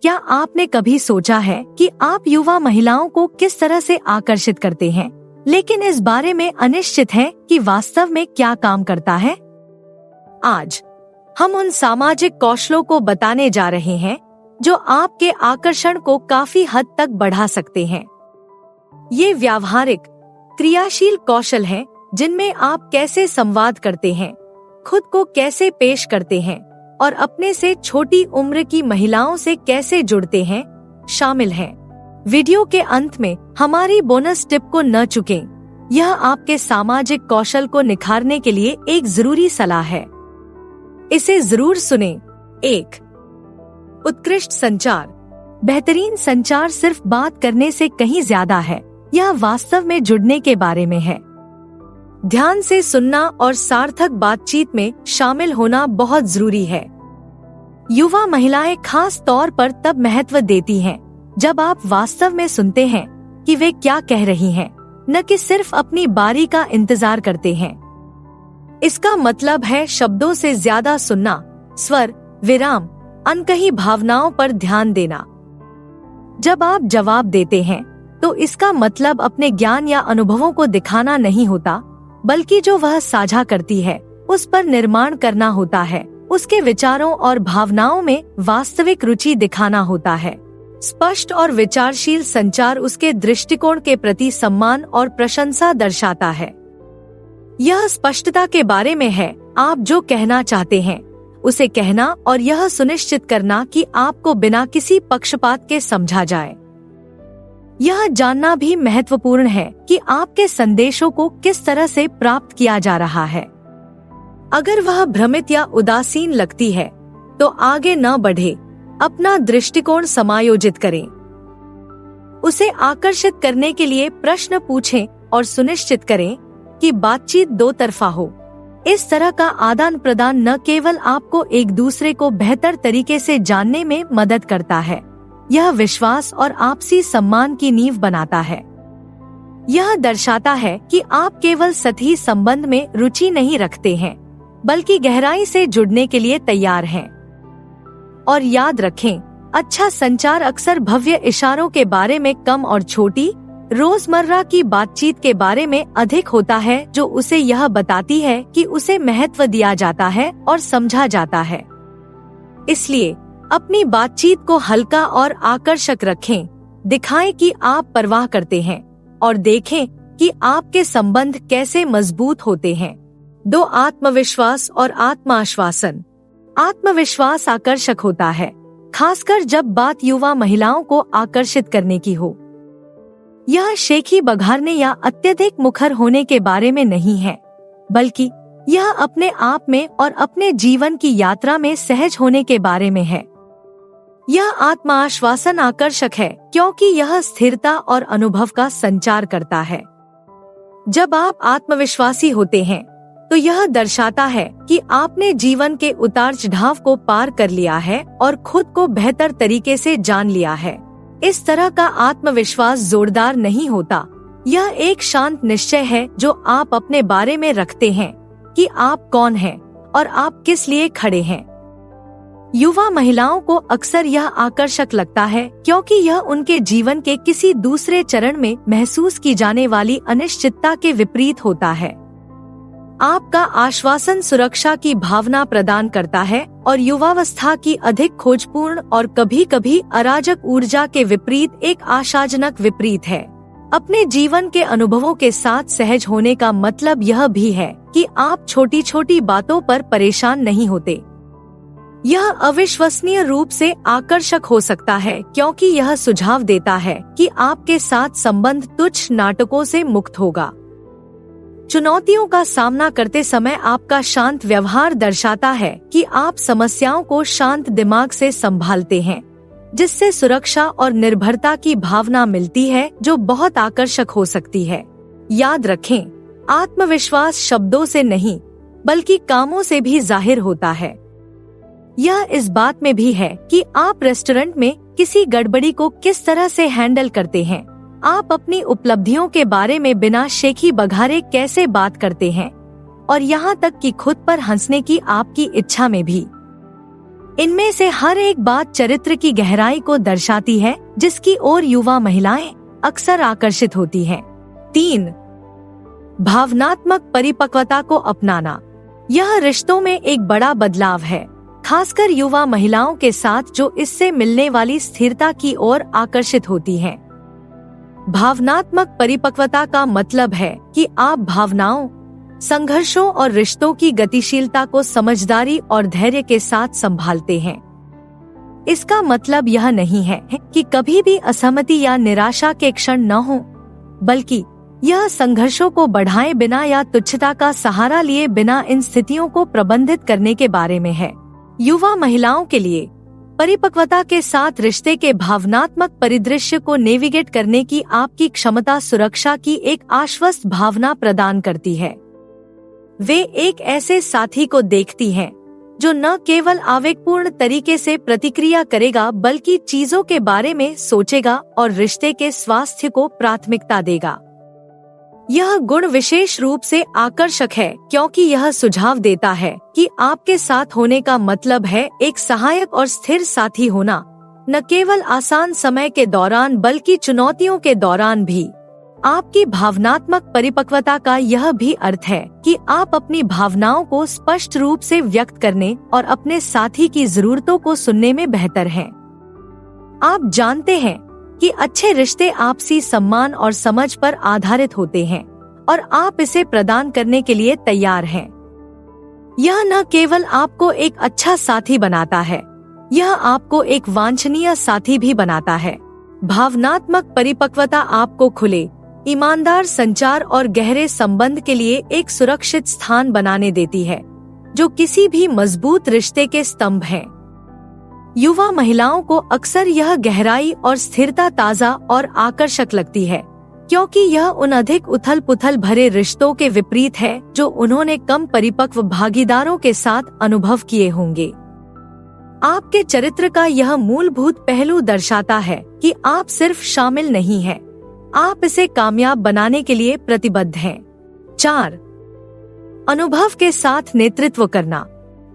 क्या आपने कभी सोचा है कि आप युवा महिलाओं को किस तरह से आकर्षित करते हैं, लेकिन इस बारे में अनिश्चित हैं कि वास्तव में क्या काम करता है? आज हम उन सामाजिक कौशलों को बताने जा रहे हैं जो आपके आकर्षण को काफी हद तक बढ़ा सकते हैं। ये व्यावहारिक, क्रियाशील कौशल हैं जिनमें आप कैसे संवाद करते हैं, खुद को कैसे पेश करते हैं और अपने से छोटी उम्र की महिलाओं से कैसे जुड़ते हैं, शामिल हैं। वीडियो के अंत में हमारी बोनस टिप को न चूकें। यह आपके सामाजिक कौशल को निखारने के लिए एक जरूरी सलाह है। इसे जरूर सुनें। 1. उत्कृष्ट संचार। बेहतरीन संचार सिर्फ बात करने से कहीं ज्यादा है। यह वास्तव में जुड़ने के बारे में है। ध्यान से सुनना और सार्थक बातचीत में शामिल होना बहुत जरूरी है। युवा महिलाएं खास तौर पर तब महत्व देती हैं जब आप वास्तव में सुनते हैं कि वे क्या कह रही हैं, न कि सिर्फ अपनी बारी का इंतजार करते हैं। इसका मतलब है शब्दों से ज्यादा सुनना, स्वर, विराम, अनकही भावनाओं पर ध्यान देना। जब आप जवाब देते हैं तो इसका मतलब अपने ज्ञान या अनुभवों को दिखाना नहीं होता, बल्कि जो वह साझा करती है उस पर निर्माण करना होता है। उसके विचारों और भावनाओं में वास्तविक रुचि दिखाना होता है। स्पष्ट और विचारशील संचार उसके दृष्टिकोण के प्रति सम्मान और प्रशंसा दर्शाता है। यह स्पष्टता के बारे में है, आप जो कहना चाहते हैं उसे कहना और यह सुनिश्चित करना कि आपको बिना किसी पक्षपात के समझा जाए। यह जानना भी महत्वपूर्ण है कि आपके संदेशों को किस तरह से प्राप्त किया जा रहा है। अगर वह भ्रमित या उदासीन लगती है तो आगे न बढ़े, अपना दृष्टिकोण समायोजित करें। उसे आकर्षित करने के लिए प्रश्न पूछें और सुनिश्चित करें कि बातचीत दो तरफा हो। इस तरह का आदान प्रदान न केवल आपको एक दूसरे को बेहतर तरीके से जानने में मदद करता है, यह विश्वास और आपसी सम्मान की नींव बनाता है। यह दर्शाता है कि आप केवल सतही संबंध में रुचि नहीं रखते हैं, बल्कि गहराई से जुड़ने के लिए तैयार हैं। और याद रखें, अच्छा संचार अक्सर भव्य इशारों के बारे में कम और छोटी, रोजमर्रा की बातचीत के बारे में अधिक होता है, जो उसे यह बताती है कि उसे महत्व दिया जाता है और समझा जाता है। इसलिए अपनी बातचीत को हल्का और आकर्षक रखें, दिखाएं कि आप परवाह करते हैं और देखें कि आपके संबंध कैसे मजबूत होते हैं। 2. आत्मविश्वास और आत्माश्वासन। आत्मविश्वास आकर्षक होता है, खासकर जब बात युवा महिलाओं को आकर्षित करने की हो। यह शेखी बघारने या अत्यधिक मुखर होने के बारे में नहीं है, बल्कि यह अपने आप में और अपने जीवन की यात्रा में सहज होने के बारे में है। यह आत्माश्वासन आकर्षक है क्योंकि यह स्थिरता और अनुभव का संचार करता है। जब आप आत्मविश्वासी होते हैं तो यह दर्शाता है कि आपने जीवन के उतार चढ़ाव को पार कर लिया है और खुद को बेहतर तरीके से जान लिया है। इस तरह का आत्मविश्वास जोरदार नहीं होता, यह एक शांत निश्चय है जो आप अपने बारे में रखते हैं कि आप कौन हैं और आप किस लिए खड़े हैं। युवा महिलाओं को अक्सर यह आकर्षक लगता है क्योंकि यह उनके जीवन के किसी दूसरे चरण में महसूस की जाने वाली अनिश्चितता के विपरीत होता है। आपका आश्वासन सुरक्षा की भावना प्रदान करता है और युवावस्था की अधिक खोजपूर्ण और कभी-कभी अराजक ऊर्जा के विपरीत एक आशाजनक विपरीत है। अपने जीवन के अनुभवों के साथ सहज होने का मतलब यह भी है कि आप छोटी छोटी बातों पर परेशान नहीं होते। यह अविश्वसनीय रूप से आकर्षक हो सकता है क्योंकि यह सुझाव देता है कि आपके साथ संबंध तुच्छ नाटकों से मुक्त होगा। चुनौतियों का सामना करते समय आपका शांत व्यवहार दर्शाता है कि आप समस्याओं को शांत दिमाग से संभालते हैं, जिससे सुरक्षा और निर्भरता की भावना मिलती है जो बहुत आकर्षक हो सकती है। याद रखें, आत्मविश्वास शब्दों से नहीं बल्कि कामों से भी जाहिर होता है। यह इस बात में भी है कि आप रेस्टोरेंट में किसी गड़बड़ी को किस तरह से हैंडल करते हैं, आप अपनी उपलब्धियों के बारे में बिना शेखी बघारे कैसे बात करते हैं, और यहाँ तक कि खुद पर हंसने की आपकी इच्छा में भी। इनमें से हर एक बात चरित्र की गहराई को दर्शाती है, जिसकी ओर युवा महिलाएं अक्सर आकर्षित होती हैं। 3. भावनात्मक परिपक्वता को अपनाना। यह रिश्तों में एक बड़ा बदलाव है, खासकर युवा महिलाओं के साथ जो इससे मिलने वाली स्थिरता की ओर आकर्षित होती हैं। भावनात्मक परिपक्वता का मतलब है कि आप भावनाओं, संघर्षों और रिश्तों की गतिशीलता को समझदारी और धैर्य के साथ संभालते हैं। इसका मतलब यह नहीं है कि कभी भी असहमति या निराशा के क्षण न हो, बल्कि यह संघर्षों को बढ़ाए बिना या तुच्छता का सहारा लिए बिना इन स्थितियों को प्रबंधित करने के बारे में है। युवा महिलाओं के लिए परिपक्वता के साथ रिश्ते के भावनात्मक परिदृश्य को नेविगेट करने की आपकी क्षमता सुरक्षा की एक आश्वस्त भावना प्रदान करती है। वे एक ऐसे साथी को देखती हैं जो न केवल आवेगपूर्ण तरीके से प्रतिक्रिया करेगा बल्कि चीजों के बारे में सोचेगा और रिश्ते के स्वास्थ्य को प्राथमिकता देगा। यह गुण विशेष रूप से आकर्षक है क्योंकि यह सुझाव देता है कि आपके साथ होने का मतलब है एक सहायक और स्थिर साथी होना, न केवल आसान समय के दौरान बल्कि चुनौतियों के दौरान भी। आपकी भावनात्मक परिपक्वता का यह भी अर्थ है कि आप अपनी भावनाओं को स्पष्ट रूप से व्यक्त करने और अपने साथी की जरूरतों को सुनने में बेहतर हैं। आप जानते हैं कि अच्छे रिश्ते आपसी सम्मान और समझ पर आधारित होते हैं और आप इसे प्रदान करने के लिए तैयार हैं। यह न केवल आपको एक अच्छा साथी बनाता है, यह आपको एक वांछनीय साथी भी बनाता है। भावनात्मक परिपक्वता आपको खुले, ईमानदार संचार और गहरे संबंध के लिए एक सुरक्षित स्थान बनाने देती है, जो किसी भी मजबूत रिश्ते के स्तंभ हैं। युवा महिलाओं को अक्सर यह गहराई और स्थिरता ताज़ा और आकर्षक लगती है, क्योंकि यह उन अधिक उथल-पुथल भरे रिश्तों के विपरीत है जो उन्होंने कम परिपक्व भागीदारों के साथ अनुभव किए होंगे। आपके चरित्र का यह मूलभूत पहलू दर्शाता है कि आप सिर्फ शामिल नहीं हैं, आप इसे कामयाब बनाने के लिए प्रतिबद्ध हैं। 4. अनुभव के साथ नेतृत्व करना।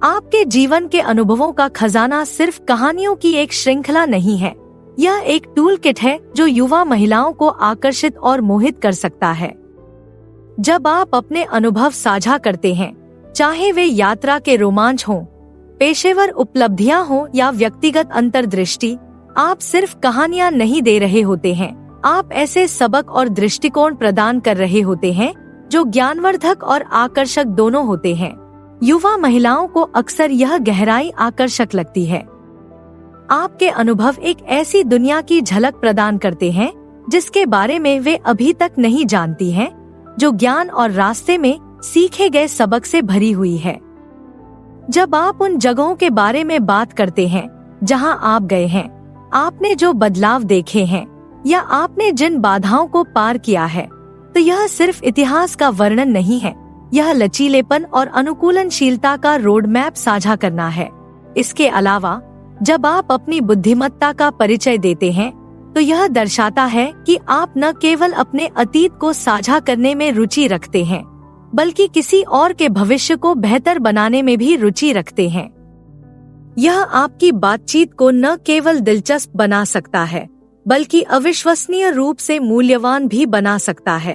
आपके जीवन के अनुभवों का खजाना सिर्फ कहानियों की एक श्रृंखला नहीं है, यह एक टूल किट है जो युवा महिलाओं को आकर्षित और मोहित कर सकता है। जब आप अपने अनुभव साझा करते हैं, चाहे वे यात्रा के रोमांच हों, पेशेवर उपलब्धियां हों या व्यक्तिगत अंतर्दृष्टि, आप सिर्फ कहानियां नहीं दे रहे होते हैं, आप ऐसे सबक और दृष्टिकोण प्रदान कर रहे होते हैं जो ज्ञानवर्धक और आकर्षक दोनों होते हैं। युवा महिलाओं को अक्सर यह गहराई आकर्षक लगती है। आपके अनुभव एक ऐसी दुनिया की झलक प्रदान करते हैं जिसके बारे में वे अभी तक नहीं जानती हैं, जो ज्ञान और रास्ते में सीखे गए सबक से भरी हुई है। जब आप उन जगहों के बारे में बात करते हैं जहां आप गए हैं, आपने जो बदलाव देखे हैं या आपने जिन बाधाओं को पार किया है, तो यह सिर्फ इतिहास का वर्णन नहीं है, यह लचीलेपन और अनुकूलनशीलता का रोड मैप साझा करना है। इसके अलावा जब आप अपनी बुद्धिमत्ता का परिचय देते हैं, तो यह दर्शाता है कि आप न केवल अपने अतीत को साझा करने में रुचि रखते हैं, बल्कि किसी और के भविष्य को बेहतर बनाने में भी रुचि रखते हैं। यह आपकी बातचीत को न केवल दिलचस्प बना सकता है, बल्कि अविश्वसनीय रूप से मूल्यवान भी बना सकता है।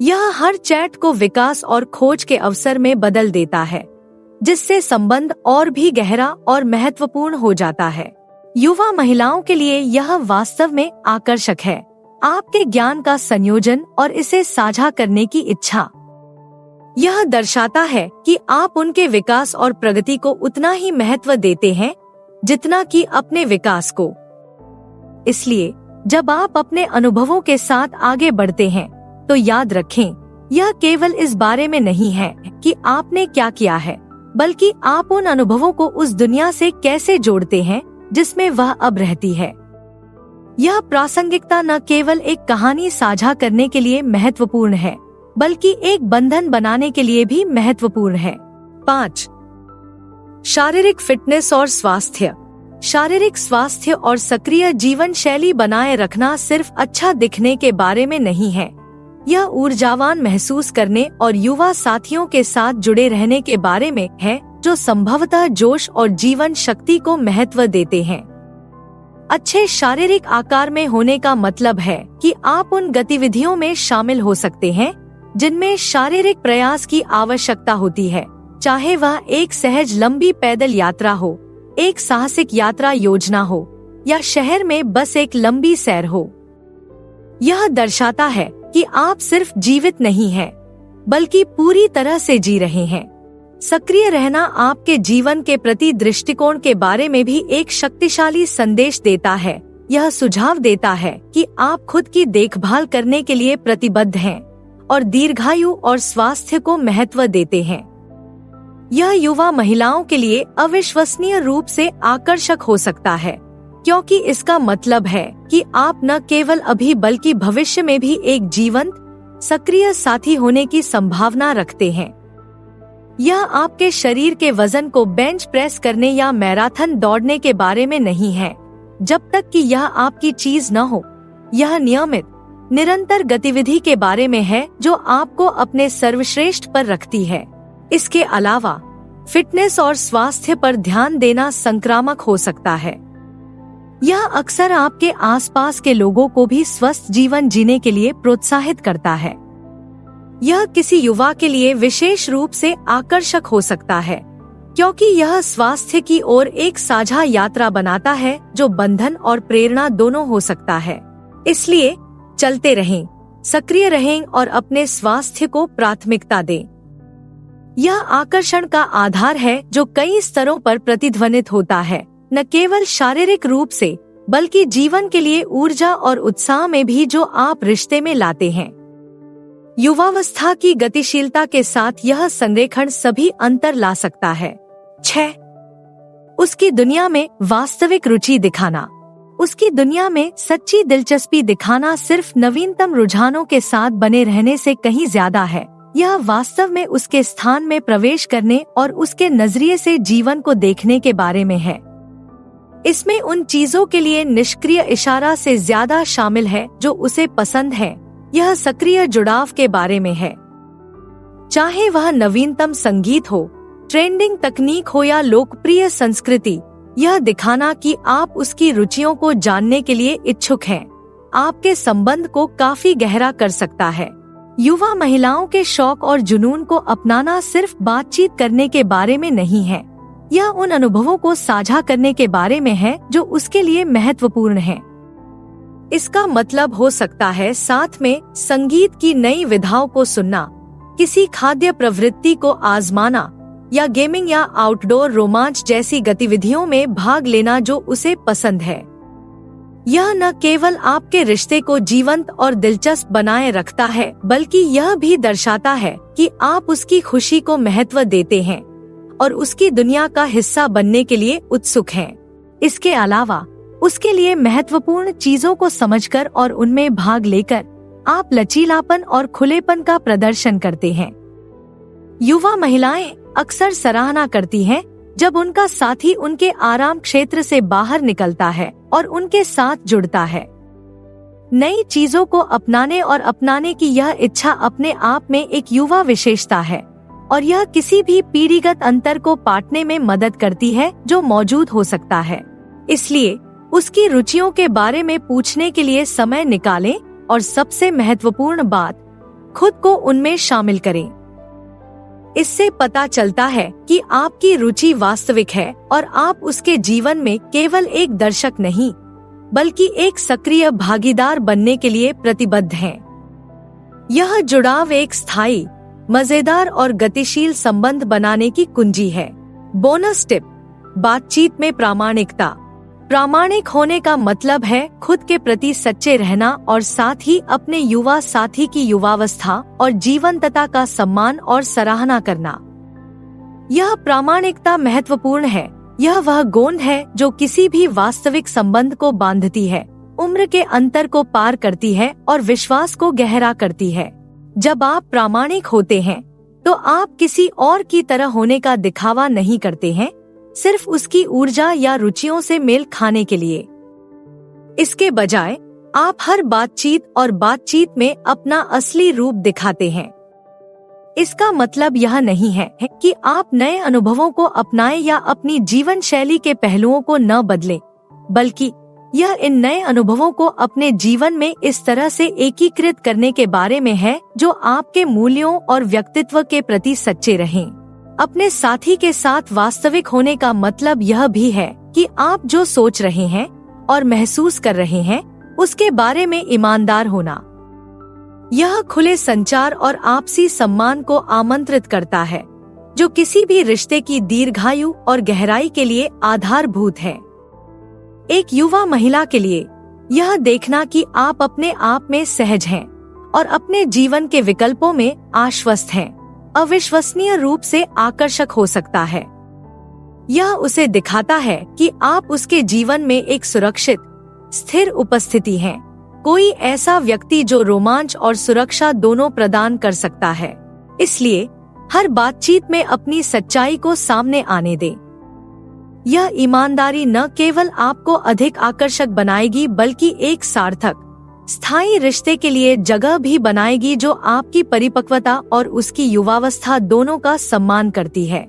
यह हर चैट को विकास और खोज के अवसर में बदल देता है, जिससे संबंध और भी गहरा और महत्वपूर्ण हो जाता है। युवा महिलाओं के लिए यह वास्तव में आकर्षक है, आपके ज्ञान का संयोजन और इसे साझा करने की इच्छा। यह दर्शाता है कि आप उनके विकास और प्रगति को उतना ही महत्व देते हैं जितना कि अपने विकास को। इसलिए जब आप अपने अनुभवों के साथ आगे बढ़ते हैं, तो याद रखें, यह केवल इस बारे में नहीं है कि आपने क्या किया है, बल्कि आप उन अनुभवों को उस दुनिया से कैसे जोड़ते हैं जिसमें वह अब रहती है। यह प्रासंगिकता न केवल एक कहानी साझा करने के लिए महत्वपूर्ण है, बल्कि एक बंधन बनाने के लिए भी महत्वपूर्ण है। 5. शारीरिक फिटनेस और स्वास्थ्य। शारीरिक स्वास्थ्य और सक्रिय जीवन शैली बनाए रखना सिर्फ अच्छा दिखने के बारे में नहीं है, यह ऊर्जावान महसूस करने और युवा साथियों के साथ जुड़े रहने के बारे में है, जो संभवतः जोश और जीवन शक्ति को महत्व देते हैं। अच्छे शारीरिक आकार में होने का मतलब है कि आप उन गतिविधियों में शामिल हो सकते हैं जिनमें शारीरिक प्रयास की आवश्यकता होती है, चाहे वह एक सहज लंबी पैदल यात्रा हो, एक साहसिक यात्रा योजना हो या शहर में बस एक लंबी सैर हो। यह दर्शाता है कि आप सिर्फ जीवित नहीं हैं, बल्कि पूरी तरह से जी रहे हैं। सक्रिय रहना आपके जीवन के प्रति दृष्टिकोण के बारे में भी एक शक्तिशाली संदेश देता है। यह सुझाव देता है कि आप खुद की देखभाल करने के लिए प्रतिबद्ध हैं और दीर्घायु और स्वास्थ्य को महत्व देते हैं। यह युवा महिलाओं के लिए अविश्वसनीय रूप से आकर्षक हो सकता है, क्योंकि इसका मतलब है कि आप न केवल अभी बल्कि भविष्य में भी एक जीवंत, सक्रिय साथी होने की संभावना रखते हैं। यह आपके शरीर के वजन को बेंच प्रेस करने या मैराथन दौड़ने के बारे में नहीं है, जब तक कि यह आपकी चीज न हो। यह नियमित, निरंतर गतिविधि के बारे में है जो आपको अपने सर्वश्रेष्ठ पर रखती है। इसके अलावा फिटनेस और स्वास्थ्य पर ध्यान देना संक्रामक हो सकता है। यह अक्सर आपके आसपास के लोगों को भी स्वस्थ जीवन जीने के लिए प्रोत्साहित करता है। यह किसी युवा के लिए विशेष रूप से आकर्षक हो सकता है, क्योंकि यह स्वास्थ्य की ओर एक साझा यात्रा बनाता है जो बंधन और प्रेरणा दोनों हो सकता है। इसलिए चलते रहें, सक्रिय रहें और अपने स्वास्थ्य को प्राथमिकता दें। यह आकर्षण का आधार है जो कई स्तरों पर प्रतिध्वनित होता है, न केवल शारीरिक रूप से बल्कि जीवन के लिए ऊर्जा और उत्साह में भी जो आप रिश्ते में लाते हैं। युवावस्था की गतिशीलता के साथ यह संरेखण सभी अंतर ला सकता है। 6. उसकी दुनिया में वास्तविक रुचि दिखाना। उसकी दुनिया में सच्ची दिलचस्पी दिखाना सिर्फ नवीनतम रुझानों के साथ बने रहने से कहीं ज्यादा है। यह वास्तव में उसके स्थान में प्रवेश करने और उसके नजरिए से जीवन को देखने के बारे में है। इसमें उन चीजों के लिए निष्क्रिय इशारा से ज्यादा शामिल है जो उसे पसंद है। यह सक्रिय जुड़ाव के बारे में है, चाहे वह नवीनतम संगीत हो, ट्रेंडिंग तकनीक हो या लोकप्रिय संस्कृति। यह दिखाना कि आप उसकी रुचियों को जानने के लिए इच्छुक हैं, आपके संबंध को काफी गहरा कर सकता है। युवा महिलाओं के शौक और जुनून को अपनाना सिर्फ बातचीत करने के बारे में नहीं है, यह उन अनुभवों को साझा करने के बारे में है जो उसके लिए महत्वपूर्ण है। इसका मतलब हो सकता है साथ में संगीत की नई विधाओं को सुनना, किसी खाद्य प्रवृत्ति को आजमाना या गेमिंग या आउटडोर रोमांच जैसी गतिविधियों में भाग लेना जो उसे पसंद है। यह न केवल आपके रिश्ते को जीवंत और दिलचस्प बनाए रखता है, बल्कि यह भी दर्शाता है कि आप उसकी खुशी को महत्व देते हैं और उसकी दुनिया का हिस्सा बनने के लिए उत्सुक हैं। इसके अलावा उसके लिए महत्वपूर्ण चीजों को समझकर और उनमें भाग लेकर आप लचीलापन और खुलेपन का प्रदर्शन करते हैं। युवा महिलाएं अक्सर सराहना करती हैं जब उनका साथी उनके आराम क्षेत्र से बाहर निकलता है और उनके साथ जुड़ता है। नई चीजों को अपनाने और अपनाने की यह इच्छा अपने आप में एक युवा विशेषता है और यह किसी भी पीढ़ीगत अंतर को पाटने में मदद करती है जो मौजूद हो सकता है। इसलिए उसकी रुचियों के बारे में पूछने के लिए समय निकालें और सबसे महत्वपूर्ण बात, खुद को उनमें शामिल करें। इससे पता चलता है कि आपकी रुचि वास्तविक है और आप उसके जीवन में केवल एक दर्शक नहीं, बल्कि एक सक्रिय भागीदार बनने के लिए प्रतिबद्ध हैं। यह जुड़ाव एक स्थायी, मजेदार और गतिशील संबंध बनाने की कुंजी है। बोनस टिप: बातचीत में प्रामाणिकता। प्रामाणिक होने का मतलब है खुद के प्रति सच्चे रहना और साथ ही अपने युवा साथी की युवावस्था और जीवंतता का सम्मान और सराहना करना। यह प्रामाणिकता महत्वपूर्ण है। यह वह गोंद है जो किसी भी वास्तविक संबंध को बांधती है, उम्र के अंतर को पार करती है और विश्वास को गहरा करती है। जब आप प्रामाणिक होते हैं तो आप किसी और की तरह होने का दिखावा नहीं करते हैं, सिर्फ उसकी ऊर्जा या रुचियों से मेल खाने के लिए। इसके बजाय आप हर बातचीत में अपना असली रूप दिखाते हैं। इसका मतलब यह नहीं है कि आप नए अनुभवों को अपनाएं या अपनी जीवन शैली के पहलुओं को न बदलें, बल्कि यह इन नए अनुभवों को अपने जीवन में इस तरह से एकीकृत करने के बारे में है जो आपके मूल्यों और व्यक्तित्व के प्रति सच्चे रहें। अपने साथी के साथ वास्तविक होने का मतलब यह भी है कि आप जो सोच रहे हैं और महसूस कर रहे हैं उसके बारे में ईमानदार होना। यह खुले संचार और आपसी सम्मान को आमंत्रित करता है, जो किसी भी रिश्ते की दीर्घायु और गहराई के लिए आधारभूत है। एक युवा महिला के लिए यह देखना कि आप अपने आप में सहज हैं और अपने जीवन के विकल्पों में आश्वस्त हैं, अविश्वसनीय रूप से आकर्षक हो सकता है। यह उसे दिखाता है कि आप उसके जीवन में एक सुरक्षित, स्थिर उपस्थिति हैं, कोई ऐसा व्यक्ति जो रोमांच और सुरक्षा दोनों प्रदान कर सकता है। इसलिए हर बातचीत में अपनी सच्चाई को सामने आने दें। यह ईमानदारी न केवल आपको अधिक आकर्षक बनाएगी बल्कि एक सार्थक, स्थायी रिश्ते के लिए जगह भी बनाएगी जो आपकी परिपक्वता और उसकी युवावस्था दोनों का सम्मान करती है।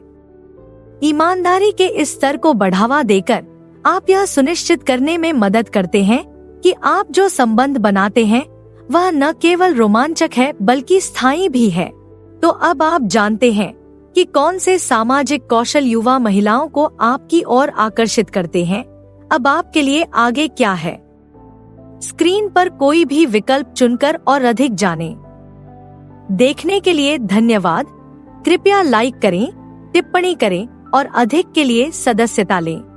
ईमानदारी के इस स्तर को बढ़ावा देकर आप यह सुनिश्चित करने में मदद करते हैं कि आप जो संबंध बनाते हैं वह न केवल रोमांचक है बल्कि स्थायी भी है। तो अब आप जानते हैं कि कौन से सामाजिक कौशल युवा महिलाओं को आपकी ओर आकर्षित करते हैं। अब आपके लिए आगे क्या है? स्क्रीन पर कोई भी विकल्प चुनकर और अधिक जानें। देखने के लिए धन्यवाद। कृपया लाइक करें, टिप्पणी करें और अधिक के लिए सदस्यता लें।